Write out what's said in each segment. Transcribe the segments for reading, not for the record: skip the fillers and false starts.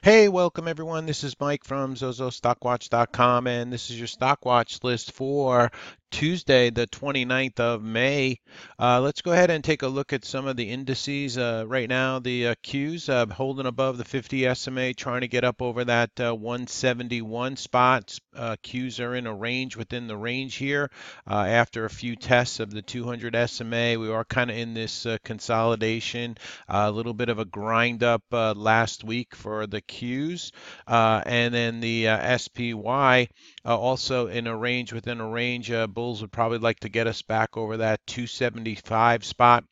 Hey, welcome everyone. This is Mike from ZoZoStockWatch.com, and this is your stock watch list for Tuesday, the 29th of May. Let's go ahead and take a look at some of the indices. Right now, the Qs holding above the 50 SMA, trying to get up over that 171 spot. Qs are in a range within the range here. After a few tests of the 200 SMA, we are kind of in this consolidation. A little bit of a grind up last week for the Qs, and then the SPY also in a range within a range. Bulls would probably like to get us back over that 275 spot.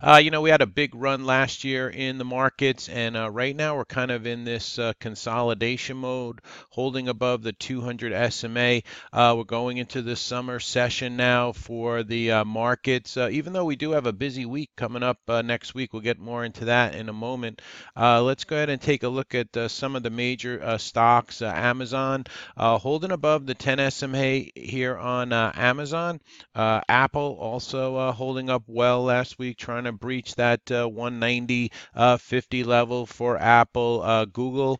We had a big run last year in the markets, and right now we're kind of in this consolidation mode, holding above the 200 SMA. We're going into the summer session now for the markets. Even though we do have a busy week coming up next week, we'll get more into that in a moment. Let's go ahead and take a look at some of the major stocks. Amazon holding above the 10 SMA here on Amazon. Apple also holding up well last week, trying to breach that 190.50 level for Apple. Google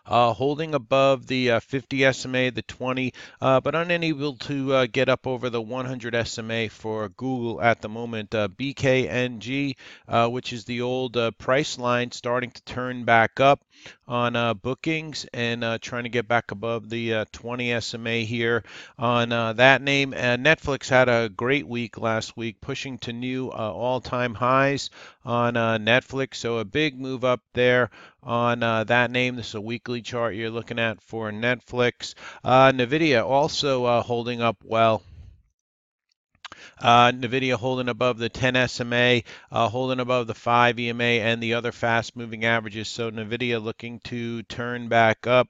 holding above the 50 SMA, the 20, but unable to get up over the 100 SMA for Google at the moment. BKNG, which is the old price line, starting to turn back up on bookings and trying to get back above the 20 SMA here on that name. Netflix had a great week last week, pushing to new all-time highs on Netflix, so a big move up there on that name. This is a weekly chart you're looking at for Netflix. Nvidia also holding up well. Nvidia holding above the 10 SMA, holding above the 5 EMA and the other fast moving averages. So Nvidia looking to turn back up.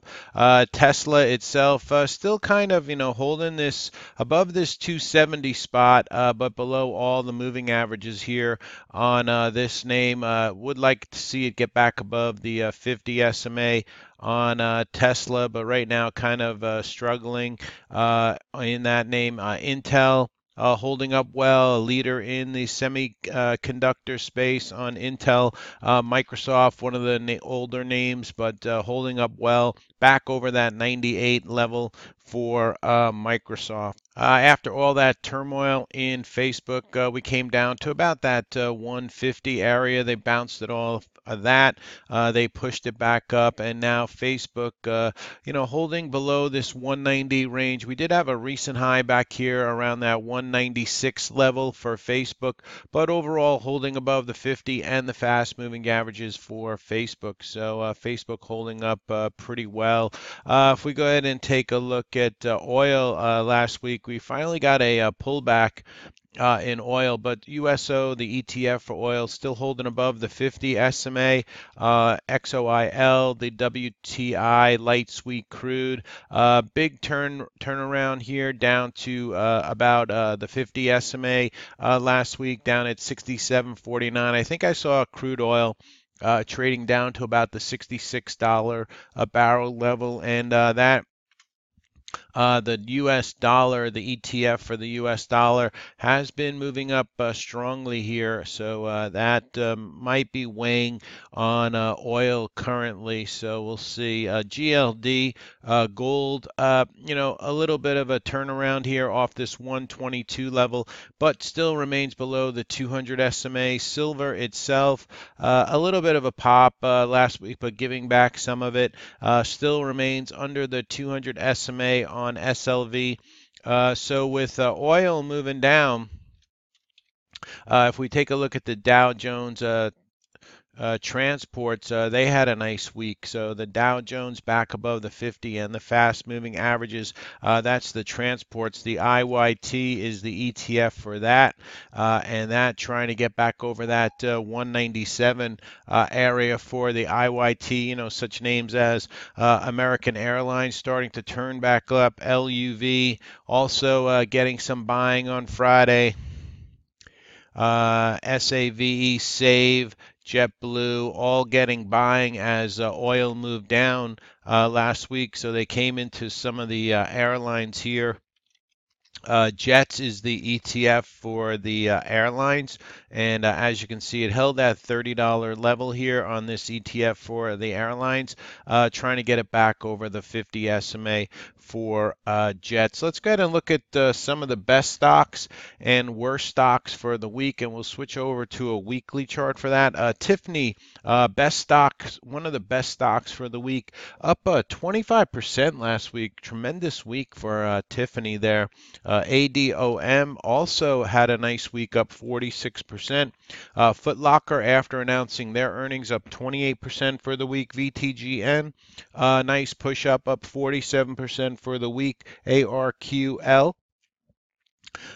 Tesla itself still kind of, holding this above this 270 spot, but below all the moving averages here on this name. Would like to see it get back above the 50 SMA on Tesla, but right now kind of struggling in that name. Intel holding up well, a leader in the semiconductor space on Intel. Microsoft, one of the older names, but holding up well, back over that 98 level for Microsoft. After all that turmoil in Facebook, we came down to about that 150 area. They bounced it all of that. They pushed it back up, and now Facebook, holding below this 190 range. We did have a recent high back here around that 196 level for Facebook, but overall holding above the 50 and the fast moving averages for Facebook. So Facebook holding up pretty well. If we go ahead and take a look at oil last week, we finally got a pullback in oil, but USO, the ETF for oil, still holding above the 50 SMA. XOIL, the WTI light sweet crude, big turnaround here down to about the 50 SMA last week, down at 67.49. I think I saw crude oil trading down to about the $66 a barrel level, and that the US dollar, the ETF for the US dollar, has been moving up strongly here. So that might be weighing on oil currently. So we'll see. GLD, gold, a little bit of a turnaround here off this 122 level, but still remains below the 200 SMA. Silver itself, a little bit of a pop last week, but giving back some of it. Still remains under the 200 SMA on SLV. So with oil moving down, if we take a look at the Dow Jones transports, they had a nice week. So the Dow Jones back above the 50 and the fast moving averages, that's the transports. The IYT is the ETF for that, and that trying to get back over that 197 area for the IYT. Such names as American Airlines starting to turn back up, LUV also getting some buying on Friday. SAVE, Save, JetBlue, all getting buying as oil moved down last week. So they came into some of the airlines here. Jets is the ETF for the airlines, And as you can see, it held that $30 level here on this ETF for the airlines, trying to get it back over the 50 SMA for jets. Let's go ahead and look at some of the best stocks and worst stocks for the week, and we'll switch over to a weekly chart for that. Tiffany, best stocks, one of the best stocks for the week, up 25% last week. Tremendous week for Tiffany there. ADOM also had a nice week, up 46%. Foot Locker, after announcing their earnings, up 28% for the week. VTGN, nice push up 47% for the week. ARQL,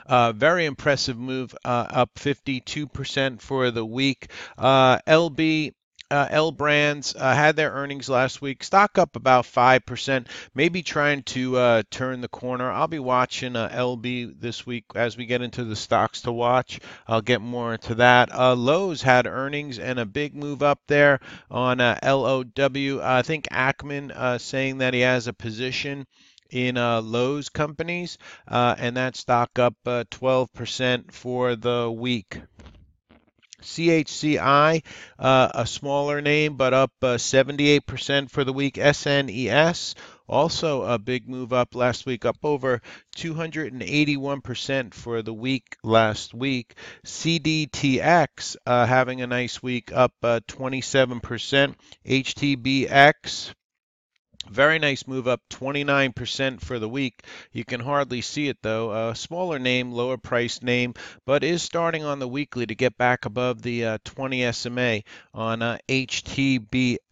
very impressive move, up 52% for the week. LB, L Brands had their earnings last week. Stock up about 5%, maybe trying to turn the corner. I'll be watching LB this week as we get into the stocks to watch. I'll get more into that. Lowe's had earnings and a big move up there on LOW. I think Ackman saying that he has a position in Lowe's companies, and that stock up 12% for the week. CHCI, a smaller name, but up 78% for the week. SNES, also a big move up last week, up over 281% for the week last week. CDTX, having a nice week, up 27%. HTBX, very nice move, up 29% for the week. You can hardly see it though. A smaller name, lower priced name, but is starting on the weekly to get back above the 20 SMA on HTBX.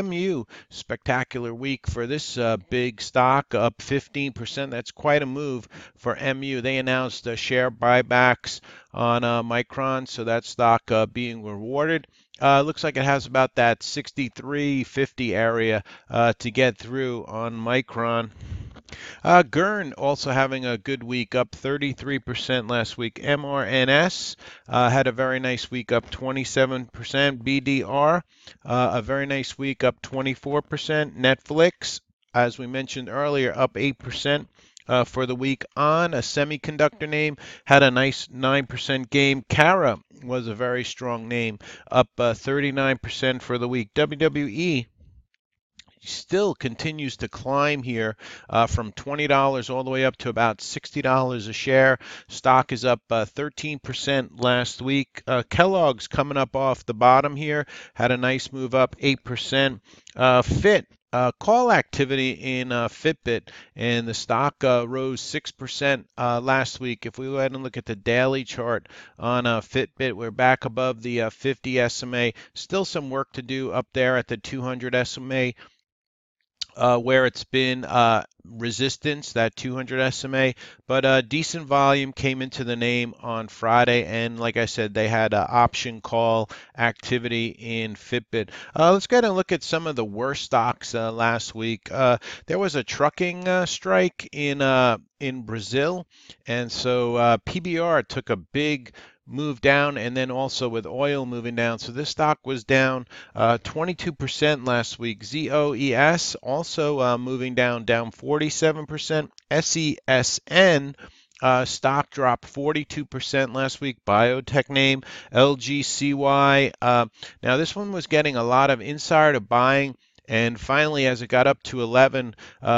MU, spectacular week for this big stock, up 15%. That's quite a move for MU. They announced share buybacks on Micron, so that stock being rewarded. Looks like it has about that 63.50 area to get through on Micron. Gurn also having a good week, up 33% last week. MRNS had a very nice week, up 27%. BDR, a very nice week, up 24%. Netflix, as we mentioned earlier, up 8%. For the week. On a semiconductor name, had a nice 9% gain. Cara was a very strong name, up 39% for the week. WWE still continues to climb here, from $20 all the way up to about $60 a share. Stock is up 13% last week. Kellogg's coming up off the bottom here, had a nice move up 8%. Call activity in Fitbit, and the stock rose 6% last week. If we go ahead and look at the daily chart on Fitbit, we're back above the 50 SMA. Still some work to do up there at the 200 SMA. Where it's been resistance, that 200 SMA, but decent volume came into the name on Friday, and like I said, they had option call activity in Fitbit. Let's go ahead and look at some of the worst stocks last week. There was a trucking strike in Brazil, and so PBR took a big move down, and then also with oil moving down. So this stock was down 22% last week. ZOES also moving down 47%. SESN stock dropped 42% last week. Biotech name, LGCY. Now this one was getting a lot of insider buying. And finally, as it got up to 11,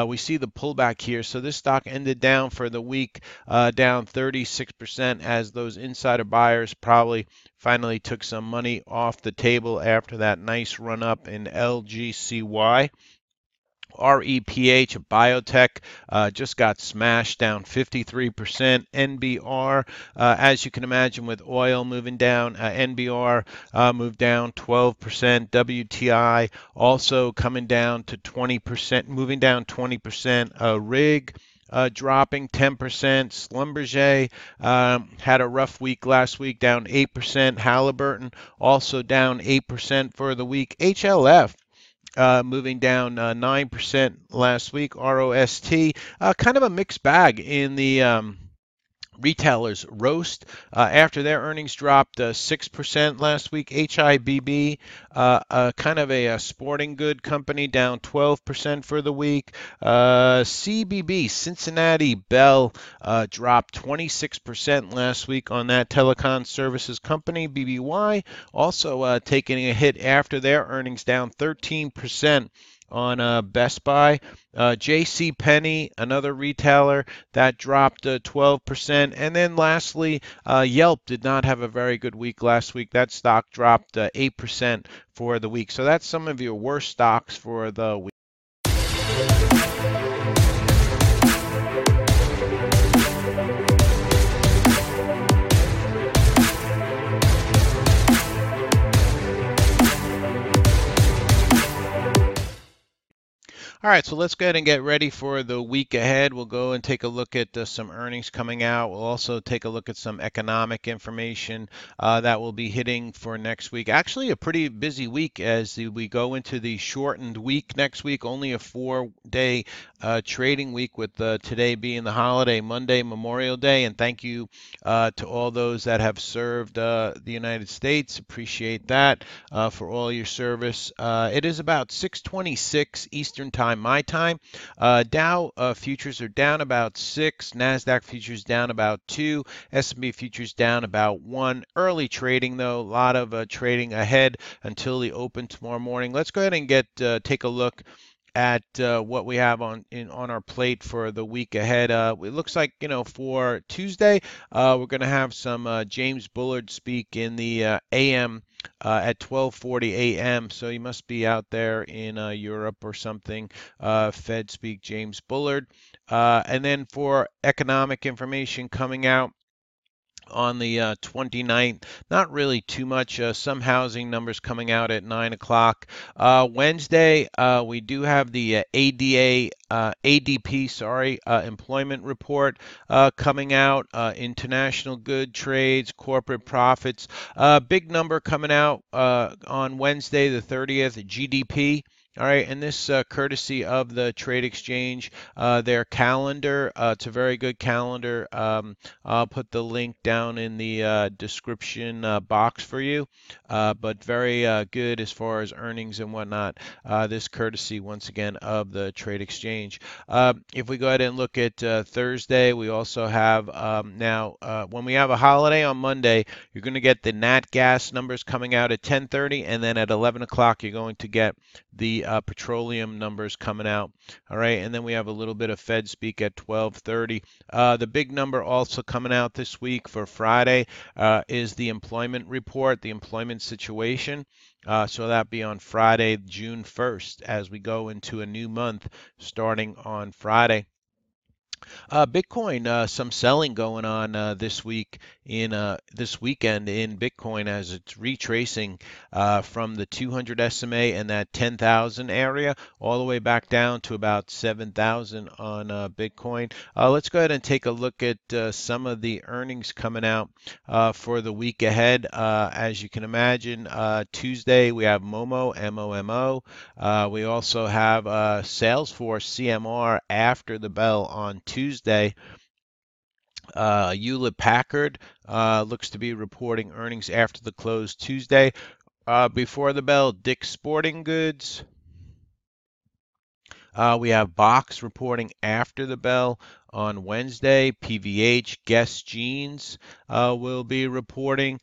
we see the pullback here. So this stock ended down for the week, down 36%, as those insider buyers probably finally took some money off the table after that nice run up in LGCY. REPH, biotech, just got smashed, down 53%. NBR, as you can imagine, with oil moving down, NBR moved down 12%. WTI also coming down to 20%, moving down 20%. RIG, dropping 10%. Schlumberger had a rough week last week, down 8%. Halliburton also down 8% for the week. HLF moving down 9% last week. ROST, kind of a mixed bag in the Retailers roast after their earnings dropped 6% last week. HIBB, kind of a sporting good company, down 12% for the week. CBB, Cincinnati Bell, dropped 26% last week on that telecom services company. BBY also taking a hit after their earnings, down 13% on Best Buy. J.C. Penney, another retailer, that dropped 12%. And then lastly, Yelp did not have a very good week last week. That stock dropped 8% for the week. So that's some of your worst stocks for the week. All right, so let's go ahead and get ready for the week ahead. We'll go and take a look at some earnings coming out. We'll also take a look at some economic information that will be hitting for next week. Actually, a pretty busy week as we go into the shortened week next week, only a 4-day trading week with today being the holiday, Monday, Memorial Day. And thank you to all those that have served the United States. Appreciate that for all your service. It is about 6:26 Eastern Time, my time. Dow futures are down about 6. NASDAQ futures down about 2. S&P futures down about 1. Early trading, though. A lot of trading ahead until the open tomorrow morning. Let's go ahead and take a look at what we have on our plate for the week ahead. It looks like, for Tuesday, we're going to have some James Bullard speak in the AM at 12:40 a.m. So he must be out there in Europe or something. Fed speak James Bullard. And then for economic information coming out on the 29th. Not really too much. Some housing numbers coming out at 9 o'clock. Wednesday, we do have the ADP, employment report coming out. International good trades, corporate profits. Big number coming out on Wednesday, the 30th, GDP. All right, and this courtesy of the trade exchange, their calendar. It's a very good calendar. I'll put the link down in the description box for you. But very good as far as earnings and whatnot. This courtesy, once again, of the trade exchange. If we go ahead and look at Thursday, we also have now, when we have a holiday on Monday, you're going to get the nat gas numbers coming out at 10:30, and then at 11 o'clock, you're going to get the petroleum numbers coming out. All right, and then we have a little bit of Fed speak at 12:30. The big number also coming out this week for Friday is the employment report, the employment situation. So that'll be on Friday, June 1st, as we go into a new month starting on Friday. Bitcoin, some selling going on this weekend in Bitcoin as it's retracing from the 200 SMA and that 10,000 area all the way back down to about 7,000 on Bitcoin. Let's go ahead and take a look at some of the earnings coming out for the week ahead. As you can imagine, Tuesday we have Momo, MOMO. We also have Salesforce, CMR, after the bell on Tuesday. Hewlett Packard looks to be reporting earnings after the close Tuesday. Before the bell, Dick's Sporting Goods. We have Box reporting after the bell on Wednesday. PVH, Guess Jeans will be reporting.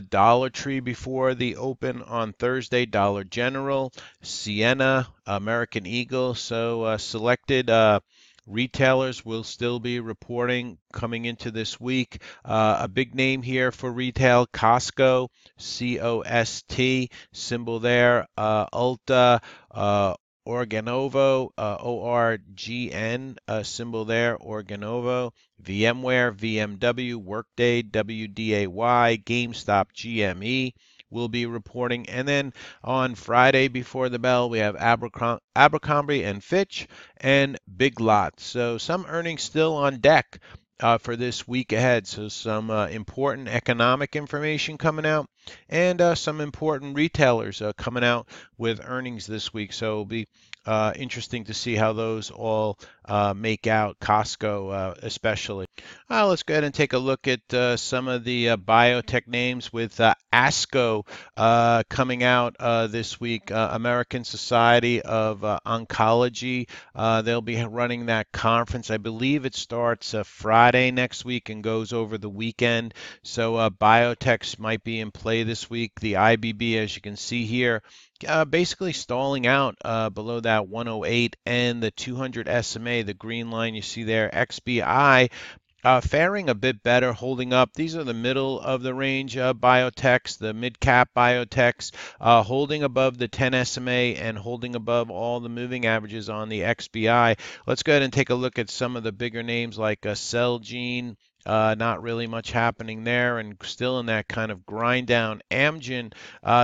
Dollar Tree before the open on Thursday. Dollar General, Sienna, American Eagle. So selected retailers will still be reporting coming into this week. A big name here for retail, Costco, COST, symbol there. Ulta, Organovo, ORGN, symbol there, Organovo. VMware, VMW, Workday, WDAY, GameStop, GME will be reporting. And then on Friday before the bell, we have Abercrombie and Fitch and Big Lots. So some earnings still on deck for this week ahead. So some important economic information coming out and some important retailers coming out with earnings this week. So it'll be interesting to see how those all make out, Costco especially. Let's go ahead and take a look at some of the biotech names with ASCO coming out this week, American Society of Oncology. They'll be running that conference. I believe it starts Friday next week and goes over the weekend. So biotechs might be in play this week. The IBB, as you can see here, basically stalling out below that 108 and the 200 SMA, the green line you see there, XBI. Faring a bit better, holding up. These are the middle of the range biotechs, the mid-cap biotechs, holding above the 10 SMA and holding above all the moving averages on the XBI. Let's go ahead and take a look at some of the bigger names like Celgene. Not really much happening there, and still in that kind of grind down. Amgen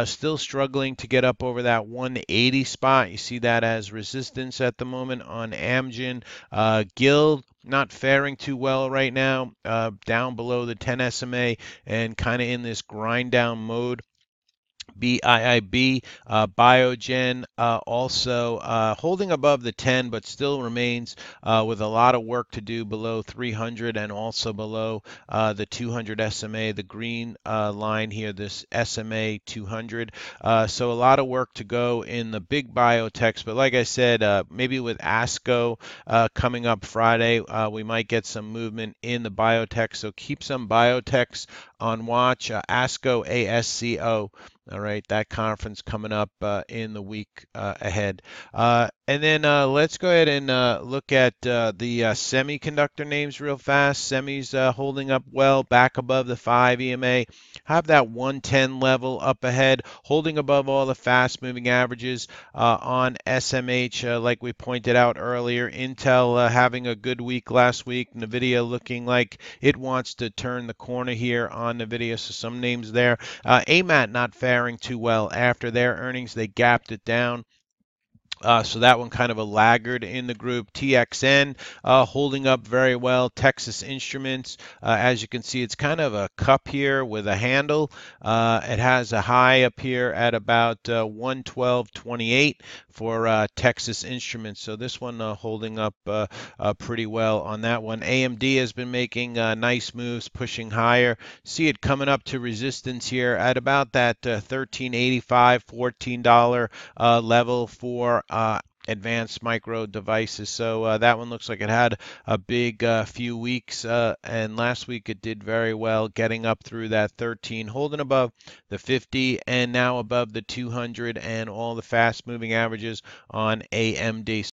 still struggling to get up over that 180 spot. You see that as resistance at the moment on Amgen. Guild not faring too well right now, down below the 10 SMA and kind of in this grind down mode. BIIB, Biogen, also holding above the 10, but still remains with a lot of work to do below 300 and also below the 200 SMA, the green line here, this SMA 200. So a lot of work to go in the big biotechs, but like I said, maybe with ASCO coming up Friday, we might get some movement in the biotech. So keep some biotechs on watch. ASCO, ASCO. All right, that conference coming up in the week ahead. And then let's go ahead and look at the semiconductor names real fast. Semis holding up well, back above the 5 EMA. Have that 110 level up ahead, holding above all the fast-moving averages on SMH, like we pointed out earlier. Intel having a good week last week. NVIDIA looking like it wants to turn the corner here on NVIDIA, so some names there. AMAT not faring too well after their earnings. They gapped it down. So that one kind of a laggard in the group. TXN holding up very well. Texas Instruments, as you can see, it's kind of a cup here with a handle. It has a high up here at about 112.28 for Texas Instruments. So this one holding up pretty well on that one. AMD has been making nice moves, pushing higher. See it coming up to resistance here at about that $13.85, $14 level for advanced micro devices. So that one looks like it had a big few weeks, and last week it did very well, getting up through that 13, holding above the 50, and now above the 200 and all the fast moving averages on AMD.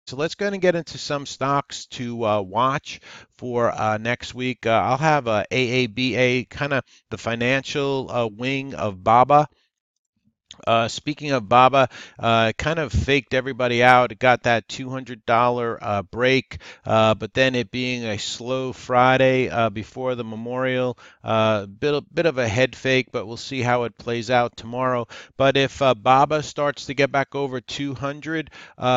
So let's go ahead and get into some stocks to watch for next week. I'll have AABA, kind of the financial wing of BABA. Speaking of BABA, kind of faked everybody out. It got that $200 break, but then it being a slow Friday before the Memorial, bit of a head fake, but we'll see how it plays out tomorrow. But if BABA starts to get back over 200,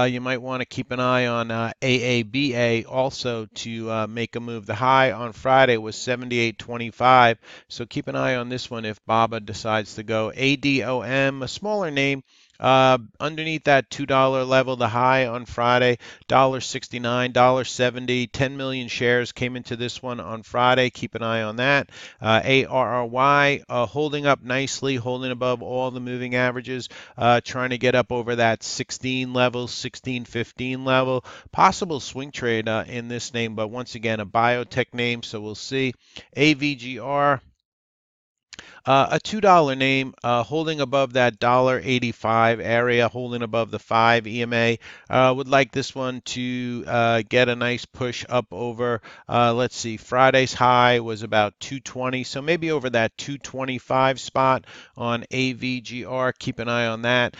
you might want to keep an eye on AABA also to make a move. The high on Friday was 78.25, so keep an eye on this one if BABA decides to go. ADOM, a smaller name, underneath that $2 level. The high on Friday, $1.69, $1.70. 10 million shares came into this one on Friday. Keep an eye on that. ARRY holding up nicely, holding above all the moving averages, trying to get up over that 16 level, 16.15 level. Possible swing trade in this name, but once again, a biotech name, so we'll see. AVGR. A $2 name, holding above that $1.85 area, holding above the 5 EMA. Would like this one to get a nice push up over, let's see, Friday's high was about 220, so maybe over that 225 spot on AVGR. Keep an eye on that.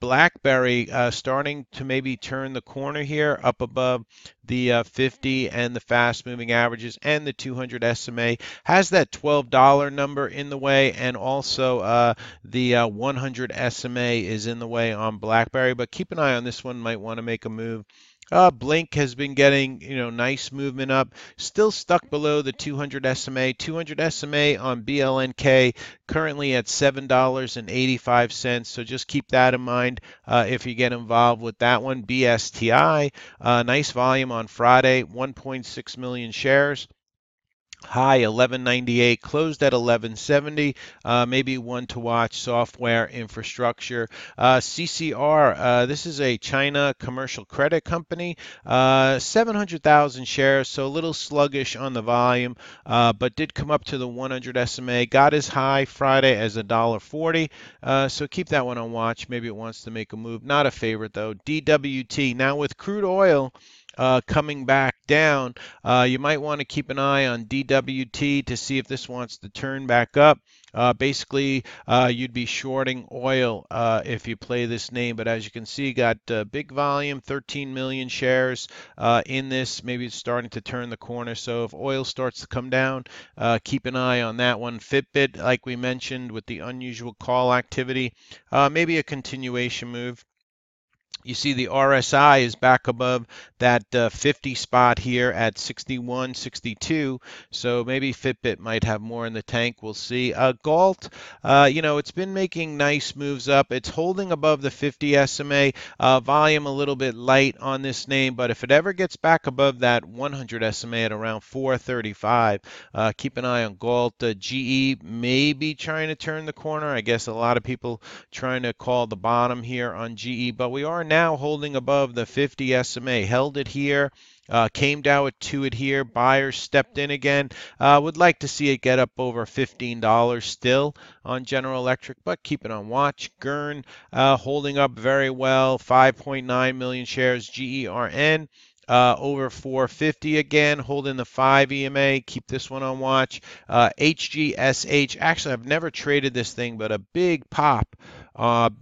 BlackBerry starting to maybe turn the corner here up above the 50 and the fast moving averages and the 200 SMA. Has that $12 number in the way, and also the 100 SMA is in the way on BlackBerry. But keep an eye on this one. Might want to make a move. Blink has been getting, nice movement up. Still stuck below the 200 SMA. 200 SMA on BLNK currently at $7.85. So just keep that in mind if you get involved with that one. BSTI, nice volume on Friday, 1.6 million shares. High 1198, closed at 1170. Maybe one to watch, software infrastructure. CCR, this is a China commercial credit company. 700,000 shares, so a little sluggish on the volume, but did come up to the 100 SMA. Got as high Friday as $1.40. So keep that one on watch. Maybe it wants to make a move. Not a favorite though. DWT. Now with crude oil coming back down, you might want to keep an eye on DWT to see if this wants to turn back up. Basically, you'd be shorting oil if you play this name, but as you can see, got big volume, 13 million shares in this. Maybe it's starting to turn the corner. So if oil starts to come down, keep an eye on that one. Fitbit, like we mentioned, with the unusual call activity, maybe a continuation move. You see the RSI is back above that 50 spot here at 61, 62. So maybe Fitbit might have more in the tank. We'll see. Galt, it's been making nice moves up. It's holding above the 50 SMA. Volume a little bit light on this name, but if it ever gets back above that 100 SMA at around 435, keep an eye on Galt. GE may be trying to turn the corner. I guess a lot of people trying to call the bottom here on GE, but we are now holding above the 50 SMA. Held it here, came down to it here. Buyers stepped in again. Would like to see it get up over $15 still on General Electric, but keep it on watch. Gurn holding up very well, 5.9 million shares. GERN. Over 450 again, holding the 5 EMA. Keep this one on watch. HGSH. Actually, I've never traded this thing, but a big pop.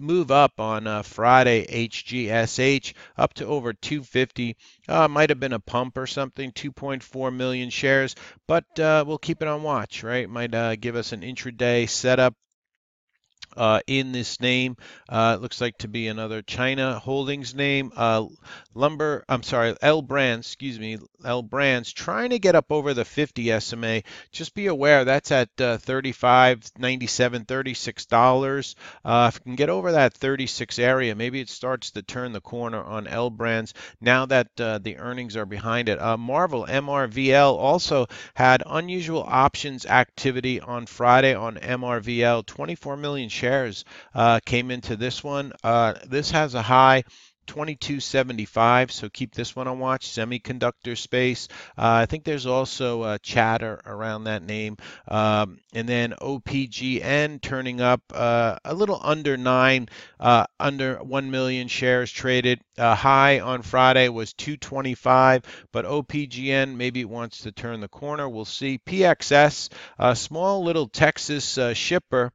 Move up on Friday, HGSH up to over 250. Might have been a pump or something, 2.4 million shares, but we'll keep it on watch, right? Might give us an intraday setup in this name. It looks like to be another China Holdings name. L Brands, excuse me, L Brands trying to get up over the 50 SMA. Just be aware that's at 35.97, $36. If you can get over that 36 area, maybe it starts to turn the corner on L Brands now that the earnings are behind it. Marvel, MRVL, also had unusual options activity on Friday on MRVL. 24 million shares came into this one. This has a high 2275, so keep this one on watch. Semiconductor space. I think there's also chatter around that name. And then OPGN turning up a little under 1 million shares traded. High on Friday was 225, but OPGN maybe wants to turn the corner. We'll see. PXS, a small little Texas shipper.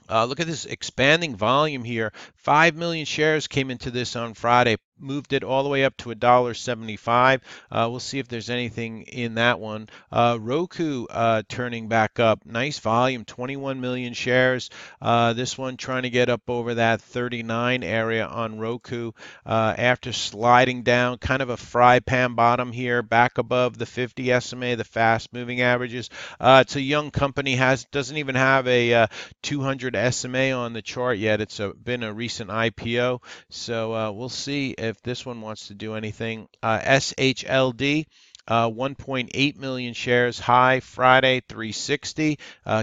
Look at this expanding volume here. 5 million shares came into this on Friday, moved it all the way up to $1.75. We'll see if there's anything in that one. Roku turning back up. Nice volume, 21 million shares. This one trying to get up over that 39 area on Roku after sliding down, kind of a fry pan bottom here, back above the 50 SMA, the fast moving averages. It's a young company, doesn't even have a 200 SMA on the chart yet. It's been a recent IPO, so we'll see if this one wants to do anything. SHLD. 1.8 million shares, high Friday 360.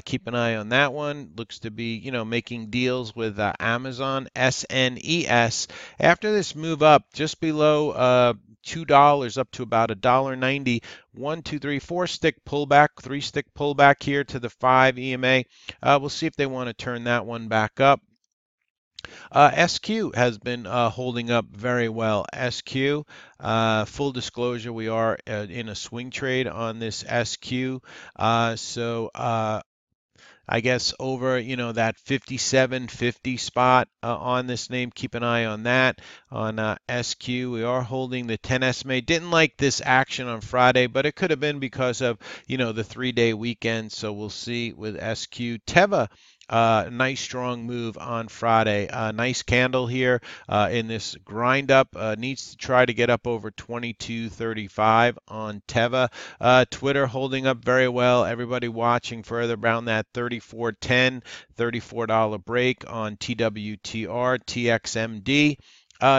Keep an eye on that one. Looks to be, making deals with Amazon. SNES. After this move up just below $2 up to about $1.90. 1, 2, 3, 4 stick pullback, 3 stick pullback here to the 5 EMA. We'll see if they want to turn that one back up. SQ has been holding up very well. SQ, full disclosure, we are in a swing trade on this SQ. So I guess over, that 57.50 spot on this name. Keep an eye on that. On SQ, we are holding the 10 SMA. Didn't like this action on Friday, but it could have been because of, the 3-day weekend. So we'll see with SQ. Teva, nice strong move on Friday. Nice candle here in this grind up. Needs to try to get up over 22.35 on Teva. Twitter holding up very well. Everybody watching further around that 34.10, $34 break on TWTR, TXMD.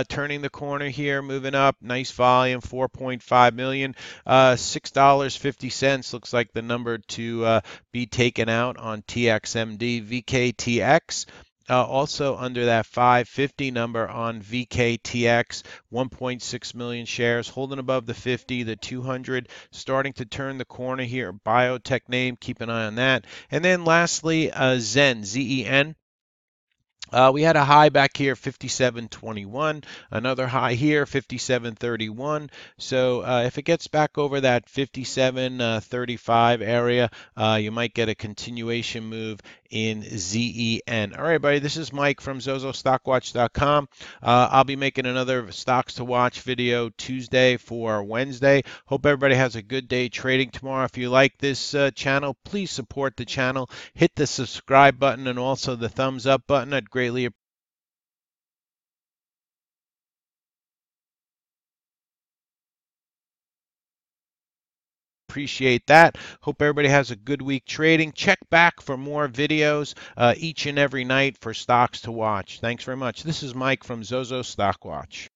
Turning the corner here, moving up, nice volume, 4.5 million, $6.50 looks like the number to be taken out on TXMD. VKTX also under that 550 number on VKTX, 1.6 million shares, holding above the 50, the 200, starting to turn the corner here. Biotech name, keep an eye on that. And then lastly, Zen, ZEN. We had a high back here, 57.21. Another high here, 57.31. So if it gets back over that 57.35 area, you might get a continuation move in ZEN. All right, buddy, this is Mike from ZoZoStockWatch.com. I'll be making another Stocks to Watch video Tuesday for Wednesday. Hope everybody has a good day trading tomorrow. If you like this channel, please support the channel. Hit the subscribe button and also the thumbs up button. I'd greatly appreciate that. Hope everybody has a good week trading. Check back for more videos each and every night for stocks to watch. Thanks very much. This is Mike from Zozo Stock Watch.